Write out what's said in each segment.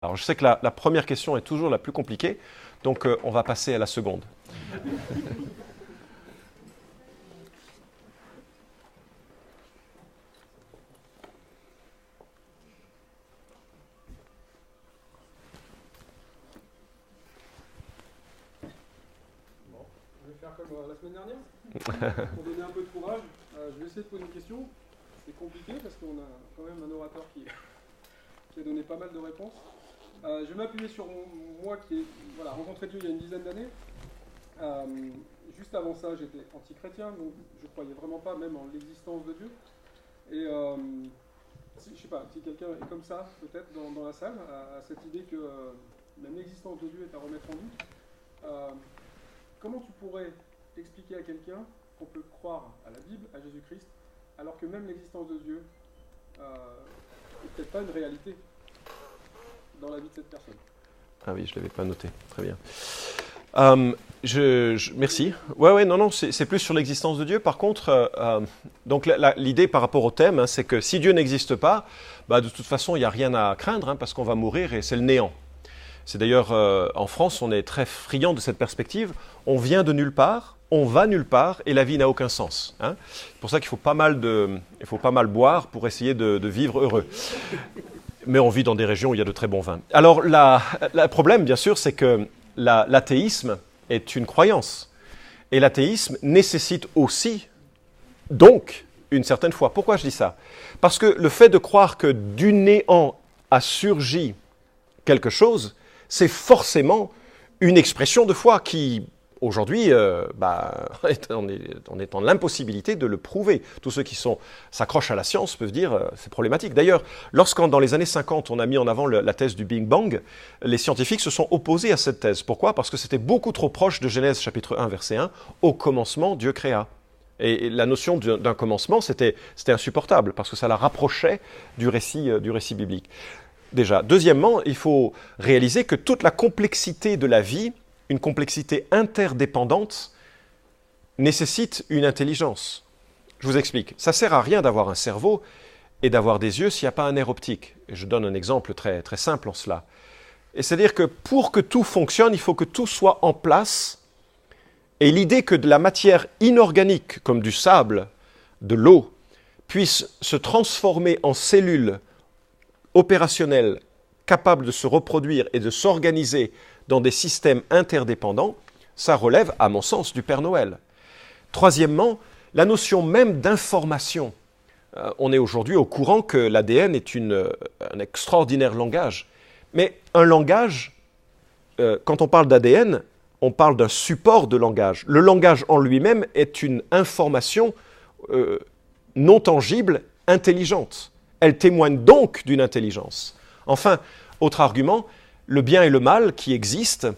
Alors je sais que la première question est toujours la plus compliquée, donc on va passer à la seconde. Bon, je vais faire comme la semaine dernière. Pour donner un peu de courage, je vais essayer de poser une question. C'est compliqué parce qu'on a quand même un orateur qui a donné pas mal de réponses. Je vais m'appuyer sur moi qui ai rencontré Dieu il y a une dizaine d'années. Juste avant ça, j'étais anti-chrétien, donc je ne croyais vraiment pas même en l'existence de Dieu. Et je ne sais pas, si quelqu'un est comme ça, peut-être, dans la salle, à cette idée que même l'existence de Dieu est à remettre en doute, comment tu pourrais expliquer à quelqu'un qu'on peut croire à la Bible, à Jésus-Christ, alors que même l'existence de Dieu n'est peut-être pas une réalité dans la vie de cette personne? Ah oui, je ne l'avais pas noté. Très bien. Merci. Non, c'est plus sur l'existence de Dieu. Par contre, donc l'idée par rapport au thème, c'est que si Dieu n'existe pas, de toute façon, il n'y a rien à craindre, parce qu'on va mourir et c'est le néant. C'est d'ailleurs, en France, on est très friand de cette perspective. On vient de nulle part, on va nulle part et la vie n'a aucun sens. C'est pour ça qu'il faut pas mal boire pour essayer de vivre heureux. Mais on vit dans des régions où il y a de très bons vins. Alors, le problème, bien sûr, c'est que l'athéisme est une croyance. Et l'athéisme nécessite aussi, donc, une certaine foi. Pourquoi je dis ça? Parce que le fait de croire que du néant a surgi quelque chose, c'est forcément une expression de foi qui, aujourd'hui, on est dans l'impossibilité de le prouver. Tous ceux qui s'accrochent à la science peuvent dire c'est problématique. D'ailleurs, dans les années 50, on a mis en avant la thèse du Big Bang, les scientifiques se sont opposés à cette thèse. Pourquoi? Parce que c'était beaucoup trop proche de Genèse chapitre 1, verset 1. Au commencement, Dieu créa. Et la notion d'un commencement, c'était insupportable, parce que ça la rapprochait du récit biblique. Déjà. Deuxièmement, il faut réaliser que toute la complexité de la vie, une complexité interdépendante, nécessite une intelligence. Je vous explique. Ça ne sert à rien d'avoir un cerveau et d'avoir des yeux s'il n'y a pas un nerf optique. Et je donne un exemple très, très simple en cela. Et c'est-à-dire que pour que tout fonctionne, il faut que tout soit en place. Et l'idée que de la matière inorganique, comme du sable, de l'eau, puisse se transformer en cellules opérationnelles capables de se reproduire et de s'organiser dans des systèmes interdépendants, ça relève, à mon sens, du Père Noël. Troisièmement, la notion même d'information. On est aujourd'hui au courant que l'ADN est un extraordinaire langage. Mais un langage, quand on parle d'ADN, on parle d'un support de langage. Le langage en lui-même est une information non tangible, intelligente. Elle témoigne donc d'une intelligence. Enfin, autre argument, le bien et le mal qui existent,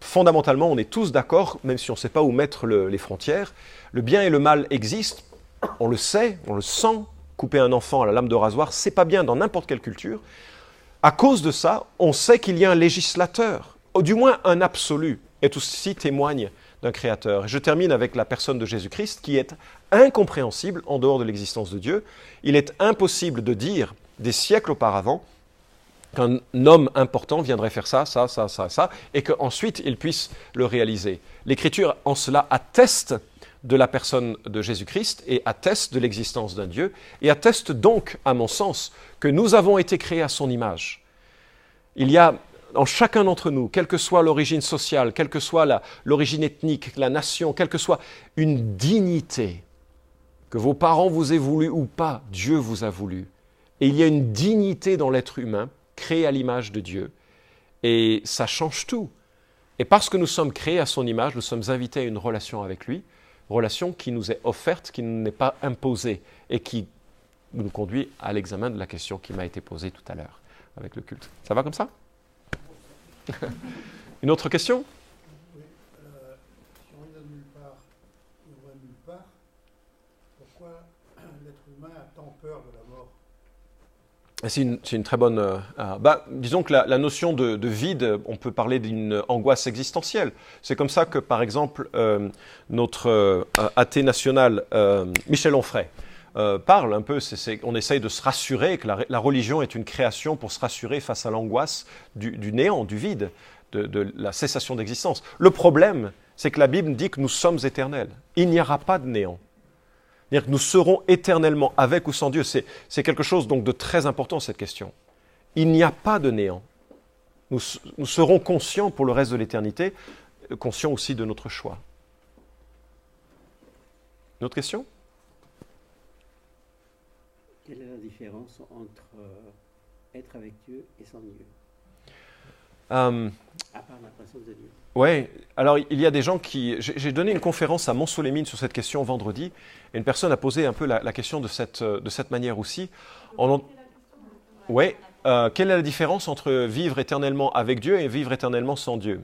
fondamentalement, on est tous d'accord, même si on ne sait pas où mettre les frontières. Le bien et le mal existent, on le sait, on le sent. Couper un enfant à la lame de rasoir, c'est pas bien dans n'importe quelle culture. À cause de ça, on sait qu'il y a un législateur, ou du moins un absolu, et tout ceci témoigne d'un créateur. Et je termine avec la personne de Jésus-Christ qui est incompréhensible en dehors de l'existence de Dieu. Il est impossible de dire, des siècles auparavant, qu'un homme important viendrait faire ça, et qu'ensuite il puisse le réaliser. L'Écriture, en cela, atteste de la personne de Jésus-Christ et atteste de l'existence d'un Dieu, et atteste donc, à mon sens, que nous avons été créés à son image. Il y a en chacun d'entre nous, quelle que soit l'origine sociale, quelle que soit l'origine ethnique, la nation, quelle que soit une dignité, que vos parents vous aient voulu ou pas, Dieu vous a voulu. Et il y a une dignité dans l'être humain, créé à l'image de Dieu. Et ça change tout. Et parce que nous sommes créés à son image, nous sommes invités à une relation avec lui, relation qui nous est offerte, qui ne nous est pas imposée, et qui nous conduit à l'examen de la question qui m'a été posée tout à l'heure avec le culte. Ça va comme ça? Une autre question? Oui. Si on vient de nulle part, et on va de nulle part, pourquoi l'être humain a tant peur de la mort? C'est une très bonne... disons que la notion de vide, on peut parler d'une angoisse existentielle. C'est comme ça que, par exemple, notre athée national, Michel Onfray, parle un peu. On essaye de se rassurer que la religion est une création pour se rassurer face à l'angoisse du néant, du vide, de la cessation d'existence. Le problème, c'est que la Bible dit que nous sommes éternels. Il n'y aura pas de néant. C'est-à-dire que nous serons éternellement avec ou sans Dieu. C'est quelque chose donc de très important, cette question. Il n'y a pas de néant. Nous serons conscients pour le reste de l'éternité, conscients aussi de notre choix. Une autre question ? Quelle est la différence entre être avec Dieu et sans Dieu ? À part la présence de Dieu. Oui, alors il y a des gens qui... J'ai donné une conférence à Montsolémine sur cette question vendredi, et une personne a posé un peu la question de cette manière aussi. Oui, quelle est la différence entre vivre éternellement avec Dieu et vivre éternellement sans Dieu ?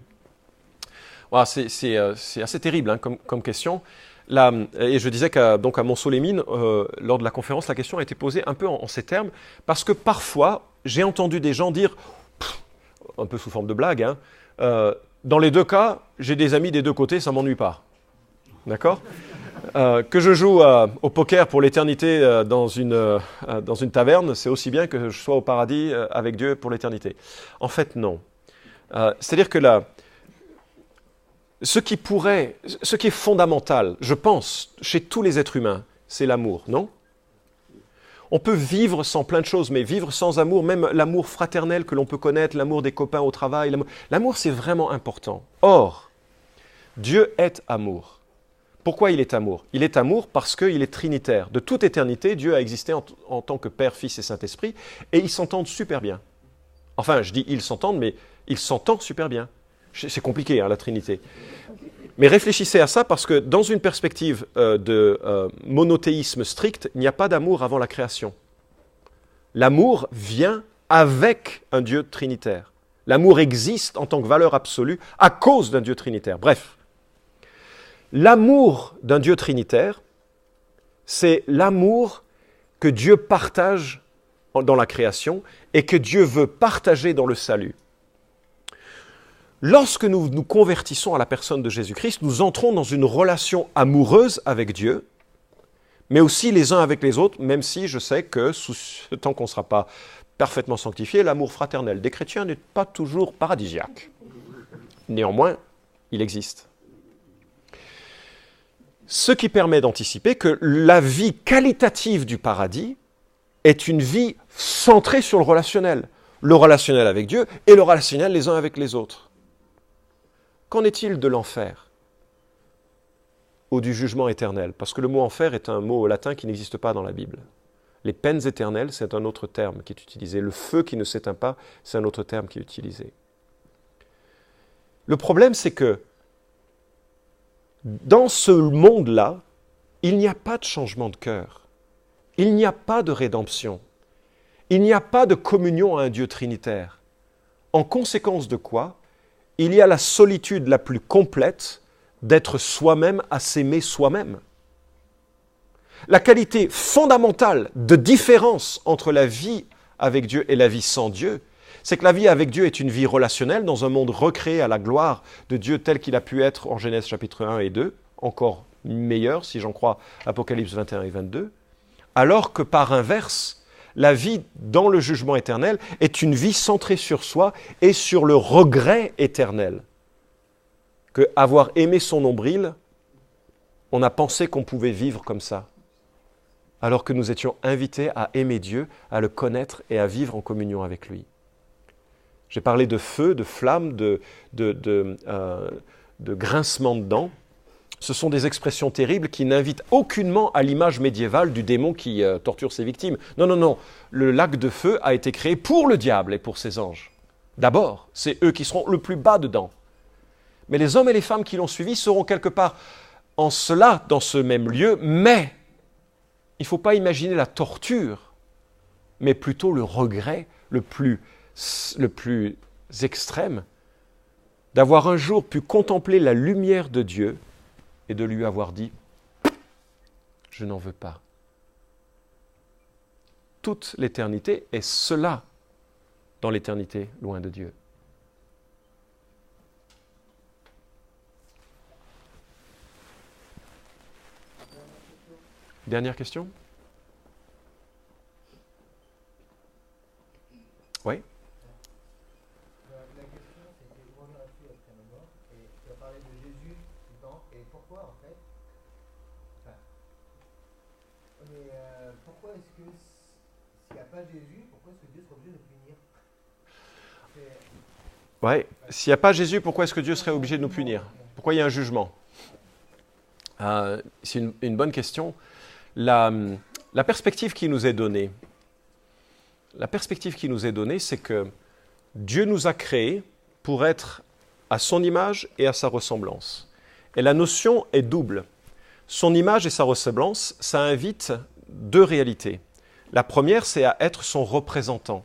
Voilà, c'est assez terrible hein, comme question. Là, et je disais qu'à Montsolémine, lors de la conférence, la question a été posée un peu en ces termes, parce que parfois, j'ai entendu des gens dire, un peu sous forme de blague, hein, dans les deux cas, j'ai des amis des deux côtés, ça ne m'ennuie pas. D'accord ? Que je joue au poker pour l'éternité dans une taverne, c'est aussi bien que je sois au paradis avec Dieu pour l'éternité. En fait, non. C'est-à-dire que ce qui est fondamental, je pense, chez tous les êtres humains, c'est l'amour, non ? On peut vivre sans plein de choses, mais vivre sans amour, même l'amour fraternel que l'on peut connaître, l'amour des copains au travail, l'amour c'est vraiment important. Or, Dieu est amour. Pourquoi il est amour ? Il est amour parce qu'il est trinitaire. De toute éternité, Dieu a existé en tant que Père, Fils et Saint-Esprit, et ils s'entendent super bien. Enfin, je dis ils s'entendent, mais ils s'entendent super bien. C'est compliqué, hein, la Trinité. Mais réfléchissez à ça parce que dans une perspective de monothéisme strict, il n'y a pas d'amour avant la création. L'amour vient avec un Dieu trinitaire. L'amour existe en tant que valeur absolue à cause d'un Dieu trinitaire. Bref, l'amour d'un Dieu trinitaire, c'est l'amour que Dieu partage dans la création et que Dieu veut partager dans le salut. Lorsque nous nous convertissons à la personne de Jésus-Christ, nous entrons dans une relation amoureuse avec Dieu, mais aussi les uns avec les autres, même si je sais que, tant qu'on ne sera pas parfaitement sanctifié, l'amour fraternel des chrétiens n'est pas toujours paradisiaque. Néanmoins, il existe. Ce qui permet d'anticiper que la vie qualitative du paradis est une vie centrée sur le relationnel avec Dieu et le relationnel les uns avec les autres. Qu'en est-il de l'enfer ou du jugement éternel ? Parce que le mot enfer est un mot latin qui n'existe pas dans la Bible. Les peines éternelles, c'est un autre terme qui est utilisé. Le feu qui ne s'éteint pas, c'est un autre terme qui est utilisé. Le problème, c'est que dans ce monde-là, il n'y a pas de changement de cœur. Il n'y a pas de rédemption. Il n'y a pas de communion à un Dieu trinitaire. En conséquence de quoi ? Il y a la solitude la plus complète d'être soi-même à s'aimer soi-même. La qualité fondamentale de différence entre la vie avec Dieu et la vie sans Dieu, c'est que la vie avec Dieu est une vie relationnelle dans un monde recréé à la gloire de Dieu tel qu'il a pu être en Genèse chapitre 1 et 2, encore meilleur si j'en crois Apocalypse 21 et 22, alors que par inverse, la vie dans le jugement éternel est une vie centrée sur soi et sur le regret éternel. Que avoir aimé son nombril, on a pensé qu'on pouvait vivre comme ça, alors que nous étions invités à aimer Dieu, à le connaître et à vivre en communion avec lui. J'ai parlé de feu, de flamme, de grincement de dents. Ce sont des expressions terribles qui n'invitent aucunement à l'image médiévale du démon qui torture ses victimes. Non, non, non. Le lac de feu a été créé pour le diable et pour ses anges. D'abord, c'est eux qui seront le plus bas dedans. Mais les hommes et les femmes qui l'ont suivi seront quelque part en cela dans ce même lieu, mais il ne faut pas imaginer la torture, mais plutôt le regret le plus extrême d'avoir un jour pu contempler la lumière de Dieu et de lui avoir dit « Je n'en veux pas ». Toute l'éternité est cela dans l'éternité loin de Dieu. Dernière question ? Oui. La question, c'était de revenir là-dessus après la mort, et tu as parlé de Jésus tout le temps, et pourquoi en fait, pourquoi est-ce que s'il n'y a pas Jésus, pourquoi est-ce que Dieu serait obligé de nous punir? Oui, s'il n'y a pas Jésus, pourquoi est-ce que Dieu serait obligé de nous punir? Pourquoi il y a un jugement? C'est une bonne question. La perspective qui nous est donnée, c'est que Dieu nous a créés pour être à son image et à sa ressemblance. Et la notion est double. Son image et sa ressemblance, ça invite deux réalités. La première, c'est à être son représentant.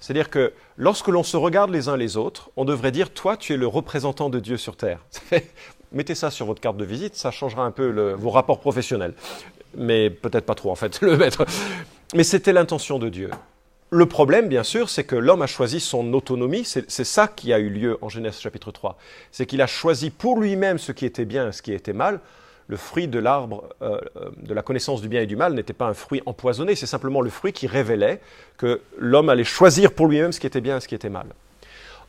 C'est-à-dire que lorsque l'on se regarde les uns les autres, on devrait dire « Toi, tu es le représentant de Dieu sur terre ». Mettez ça sur votre carte de visite, ça changera un peu vos rapports professionnels. Mais peut-être pas trop, en fait, le mettre. Mais c'était l'intention de Dieu. Le problème, bien sûr, c'est que l'homme a choisi son autonomie. C'est ça qui a eu lieu en Genèse chapitre 3. C'est qu'il a choisi pour lui-même ce qui était bien et ce qui était mal. Le fruit de l'arbre de la connaissance du bien et du mal n'était pas un fruit empoisonné, c'est simplement le fruit qui révélait que l'homme allait choisir pour lui-même ce qui était bien et ce qui était mal.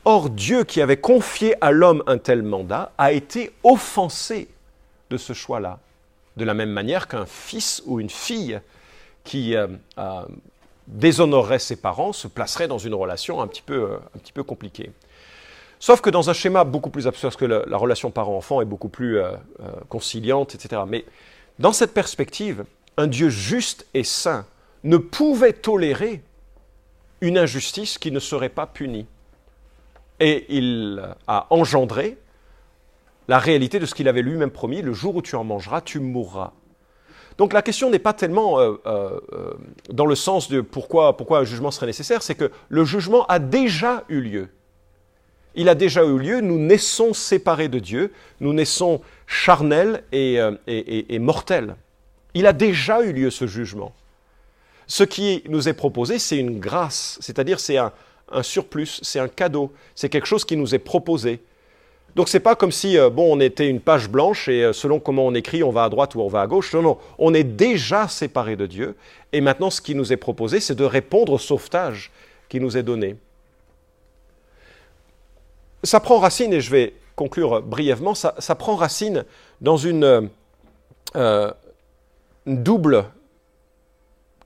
Or, Dieu, qui avait confié à l'homme un tel mandat, a été offensé de ce choix-là. De la même manière qu'un fils ou une fille qui déshonorerait ses parents se placerait dans une relation un petit peu compliquée. Sauf que dans un schéma beaucoup plus absurde, parce que la relation parent-enfant est beaucoup plus conciliante, etc. Mais dans cette perspective, un Dieu juste et saint ne pouvait tolérer une injustice qui ne serait pas punie. Et il a engendré la réalité de ce qu'il avait lui-même promis, le jour où tu en mangeras, tu mourras. Donc la question n'est pas tellement dans le sens de pourquoi un jugement serait nécessaire, c'est que le jugement a déjà eu lieu. Il a déjà eu lieu, nous naissons séparés de Dieu, nous naissons charnels et mortels. Il a déjà eu lieu ce jugement. Ce qui nous est proposé, c'est une grâce, c'est-à-dire c'est un surplus, c'est un cadeau, c'est quelque chose qui nous est proposé. Donc c'est pas comme si on était une page blanche et selon comment on écrit, on va à droite ou on va à gauche. Non, on est déjà séparés de Dieu et maintenant ce qui nous est proposé, c'est de répondre au sauvetage qui nous est donné. Ça prend racine, et je vais conclure brièvement, ça prend racine dans une double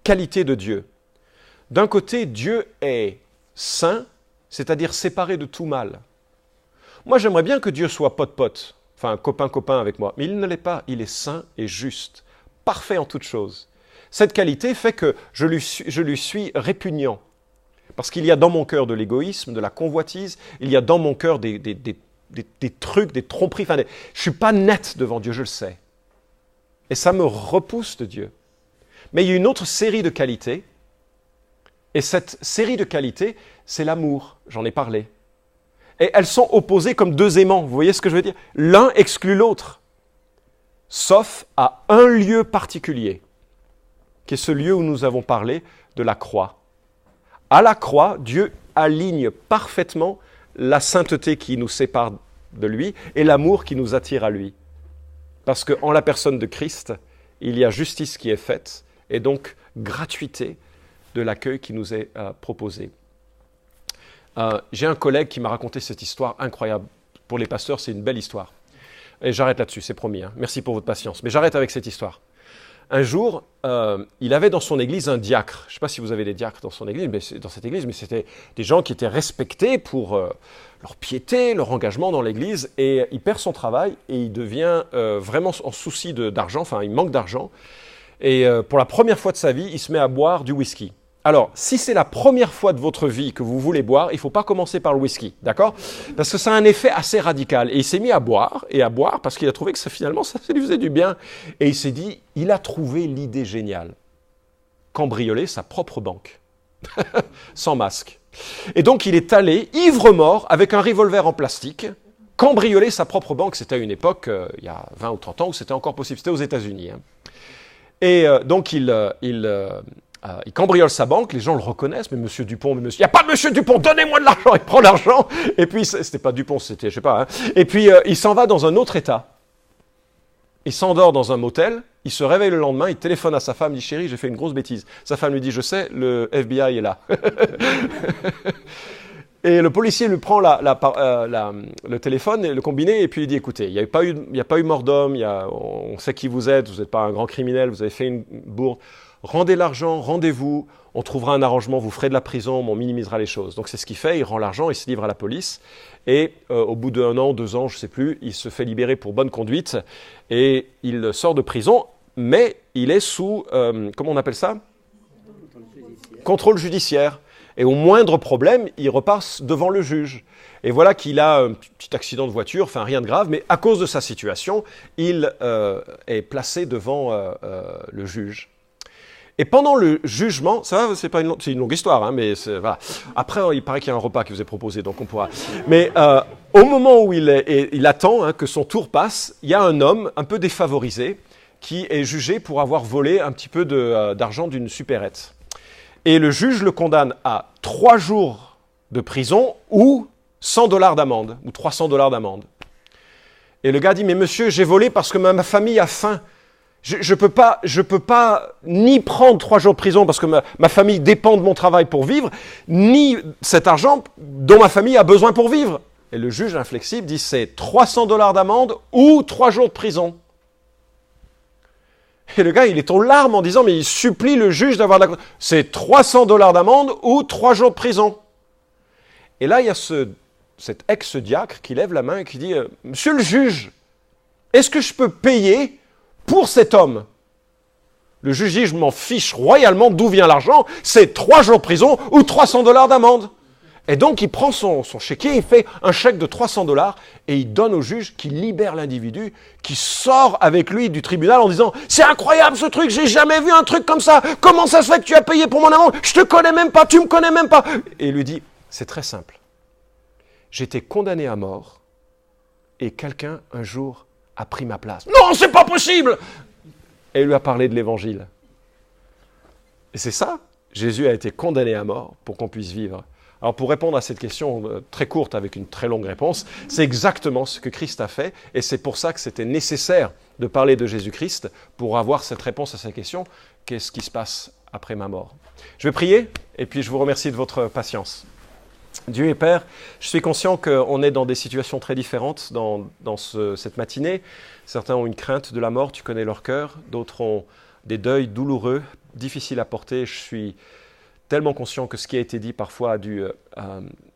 qualité de Dieu. D'un côté, Dieu est saint, c'est-à-dire séparé de tout mal. Moi, j'aimerais bien que Dieu soit pote-pote, enfin copain-copain avec moi, mais il ne l'est pas, il est saint et juste, parfait en toutes choses. Cette qualité fait que je lui suis répugnant. Parce qu'il y a dans mon cœur de l'égoïsme, de la convoitise, il y a dans mon cœur des trucs, des tromperies. Enfin, je ne suis pas net devant Dieu, je le sais. Et ça me repousse de Dieu. Mais il y a une autre série de qualités. Et cette série de qualités, c'est l'amour. J'en ai parlé. Et elles sont opposées comme deux aimants. Vous voyez ce que je veux dire? L'un exclut l'autre. Sauf à un lieu particulier, qui est ce lieu où nous avons parlé de la croix. À la croix, Dieu aligne parfaitement la sainteté qui nous sépare de lui et l'amour qui nous attire à lui. Parce qu'en la personne de Christ, il y a justice qui est faite et donc gratuité de l'accueil qui nous est proposé. J'ai un collègue qui m'a raconté cette histoire incroyable. Pour les pasteurs, c'est une belle histoire. Et j'arrête là-dessus, c'est promis. Merci pour votre patience. Mais j'arrête avec cette histoire. Un jour, il avait dans son église un diacre. Je ne sais pas si vous avez des diacres dans son église, dans cette église, mais c'était des gens qui étaient respectés pour leur piété, leur engagement dans l'église. Et il perd son travail et il devient vraiment en souci d'argent, enfin il manque d'argent. Et pour la première fois de sa vie, il se met à boire du whisky. Alors, si c'est la première fois de votre vie que vous voulez boire, il ne faut pas commencer par le whisky, d'accord? Parce que ça a un effet assez radical. Et il s'est mis à boire, parce qu'il a trouvé que finalement, ça lui faisait du bien. Et il s'est dit, il a trouvé l'idée géniale. Cambrioler sa propre banque, sans masque. Et donc, il est allé, ivre-mort, avec un revolver en plastique, cambrioler sa propre banque. C'était à une époque, il y a 20 ou 30 ans, où c'était encore possible. C'était aux États-Unis. Hein. Et donc, il cambriole sa banque, les gens le reconnaissent, mais monsieur Dupont, il n'y a pas de monsieur Dupont, donnez-moi de l'argent, il prend l'argent, et puis, c'était pas Dupont, c'était, je sais pas, hein. Et puis il s'en va dans un autre état. Il s'endort dans un motel, Il se réveille le lendemain, il téléphone à sa femme, il dit « Chérie, j'ai fait une grosse bêtise ». Sa femme lui dit « Je sais, le FBI est là ». Et le policier lui prend le téléphone, le combiné, et puis il dit « Écoutez, il n'y a pas eu mort d'homme, on sait qui vous êtes pas un grand criminel, vous avez fait une bourde. Rendez l'argent, rendez-vous, on trouvera un arrangement, vous ferez de la prison, on minimisera les choses. » Donc c'est ce qu'il fait, il rend l'argent, il se livre à la police. Et au bout d'1 an, 2 ans, je ne sais plus, il se fait libérer pour bonne conduite. Et il sort de prison, mais il est sous, comment on appelle ça ? Contrôle judiciaire. Et au moindre problème, il repasse devant le juge. Et voilà qu'il a un petit accident de voiture, enfin rien de grave, mais à cause de sa situation, il est placé devant le juge. Et pendant le jugement, ça c'est une longue histoire, hein, mais voilà. Après, il paraît qu'il y a un repas qui vous est proposé, donc on pourra. Mais au moment où il attend hein, que son tour passe, il y a un homme un peu défavorisé qui est jugé pour avoir volé un petit peu d'argent d'une supérette. Et le juge le condamne à 3 jours de prison ou $100 d'amende, ou $300 d'amende. Et le gars dit, mais monsieur, j'ai volé parce que ma famille a faim. Je peux pas ni prendre 3 jours de prison parce que ma famille dépend de mon travail pour vivre, ni cet argent dont ma famille a besoin pour vivre. Et le juge inflexible dit, c'est $300 d'amende ou 3 jours de prison. Et le gars, il est aux larmes en disant, mais il supplie le juge d'avoir de la... C'est $300 d'amende ou 3 jours de prison. Et là, il y a cet ex-diacre qui lève la main et qui dit, monsieur le juge, est-ce que je peux payer pour cet homme? Le juge dit, je m'en fiche royalement d'où vient l'argent, c'est 3 jours de prison ou $300 d'amende. Et donc, il prend son chéquier, il fait un chèque de $300 et il donne au juge qui libère l'individu, qui sort avec lui du tribunal en disant « C'est incroyable ce truc, j'ai jamais vu un truc comme ça. Comment ça se fait que tu as payé pour mon amende? Je te connais même pas, tu me connais même pas. » Et il lui dit « C'est très simple. J'étais condamné à mort et quelqu'un un jour a pris ma place. »« Non, c'est pas possible !» Et il lui a parlé de l'évangile. Et c'est ça, Jésus a été condamné à mort pour qu'on puisse vivre. Alors pour répondre à cette question très courte avec une très longue réponse, c'est exactement ce que Christ a fait et c'est pour ça que c'était nécessaire de parler de Jésus-Christ pour avoir cette réponse à cette question, qu'est-ce qui se passe après ma mort? Je vais prier et puis je vous remercie de votre patience. Dieu et Père, je suis conscient qu'on est dans des situations très différentes dans cette matinée. Certains ont une crainte de la mort, tu connais leur cœur, d'autres ont des deuils douloureux, difficiles à porter. Je suis tellement conscient que ce qui a été dit parfois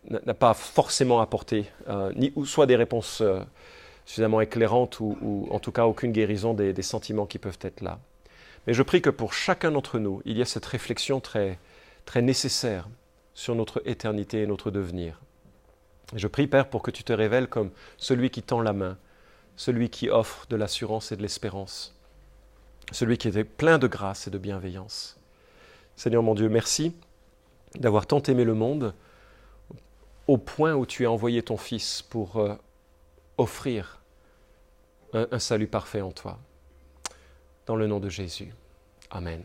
n'a pas forcément apporté soit des réponses suffisamment éclairantes ou en tout cas aucune guérison des sentiments qui peuvent être là. Mais je prie que pour chacun d'entre nous, il y ait cette réflexion très, très nécessaire sur notre éternité et notre devenir. Et je prie, Père, pour que tu te révèles comme celui qui tend la main, celui qui offre de l'assurance et de l'espérance, celui qui est plein de grâce et de bienveillance. Seigneur mon Dieu, merci d'avoir tant aimé le monde au point où tu as envoyé ton Fils pour offrir un salut parfait en toi. Dans le nom de Jésus. Amen.